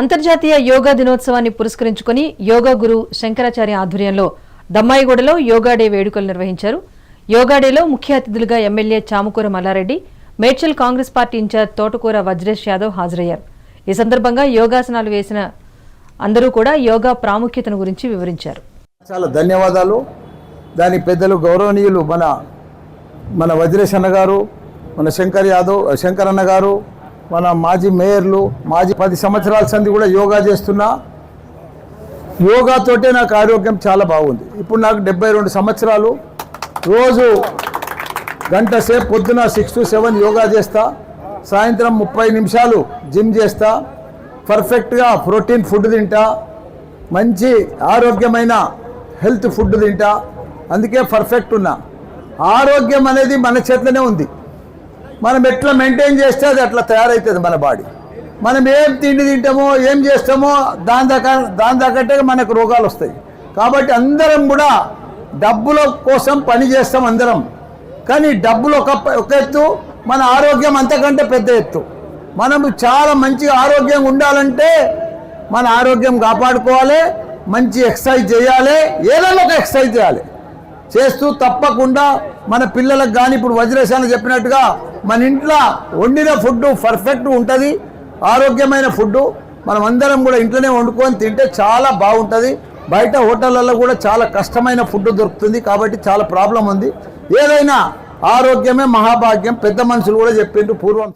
అంతర్జాతీయ యోగా దినోత్సవాన్ని పురస్కరించుకుని యోగా గురు శంకరాచార్య ఆధ్వర్యంలో దమ్మాయిగూడలో యోగా డే వేడుకలు నిర్వహించారు. యోగా డేలో ముఖ్య అతిథులుగా MLA Chamakura Mallareddy, Medchal Congress party incharge Thotakura Vajresh Yadav హాజరయ్యారు. ఈ సందర్భంగా యోగాసనాలు వేసిన అందరూ కూడా యోగా ప్రాముఖ్యతను గురించి వివరించారు. చాలా ధన్యవాదాలు. దాని పెద్దలు గౌరవనీయులు మన వజ్రేష్ అన్న గారు, మన శంకర్ అన్న గారు, మన మాజీ మేయర్లు, మాజీ 10 సంవత్సరాల సంది కూడా యోగా చేస్తున్నా. యోగాతోటే నాకు ఆరోగ్యం చాలా బాగుంది. ఇప్పుడు నాకు 72 సంవత్సరాలు. రోజు గంట సేపు పొద్దున 6 to 7 యోగా చేస్తా. సాయంత్రం 30 నిమిషాలు జిమ్ చేస్తా. పర్ఫెక్ట్గా ప్రోటీన్ ఫుడ్ తింటా. మంచి ఆరోగ్యమైన హెల్త్ ఫుడ్ తింటా. అందుకే పర్ఫెక్ట్ ఉన్నా. ఆరోగ్యం అనేది మన చేతిలోనే ఉంది. మనం ఎట్లా మెయింటైన్ చేస్తే అది అట్లా తయారవుతుంది మన బాడీ. మనం ఏం తిండి తింటామో ఏం చేస్తామో దాని తగ్గట్టే మనకు రోగాలు వస్తాయి. కాబట్టి అందరం కూడా డబ్బుల కోసం పని చేస్తాం అందరం. కానీ డబ్బులు ఒక ఎత్తు, మన ఆరోగ్యం అంతకంటే పెద్ద ఎత్తు. మనం చాలా మంచిగా ఆరోగ్యంగా ఉండాలంటే మన ఆరోగ్యం కాపాడుకోవాలి. మంచి ఎక్సర్సైజ్ చేయాలి. ఏదైనా ఒక ఎక్సర్సైజ్ చేయాలి. చేస్తూ తప్పకుండా మన పిల్లలకు కానీ ఇప్పుడు వజ్రేశాన్ని చెప్పినట్టుగా మన ఇంట్లో వండిన ఫుడ్ పర్ఫెక్ట్ ఉంటుంది. ఆరోగ్యమైన ఫుడ్ మనం అందరం కూడా ఇంట్లోనే వండుకొని తింటే చాలా బాగుంటుంది. బయట హోటళ్ళల్లో కూడా చాలా కష్టమైన ఫుడ్ దొరుకుతుంది. కాబట్టి చాలా ప్రాబ్లం ఉంది. ఏదైనా ఆరోగ్యమే మహాభాగ్యం. పెద్ద మనుషులు కూడా చెప్పిండ్రు పూర్వం.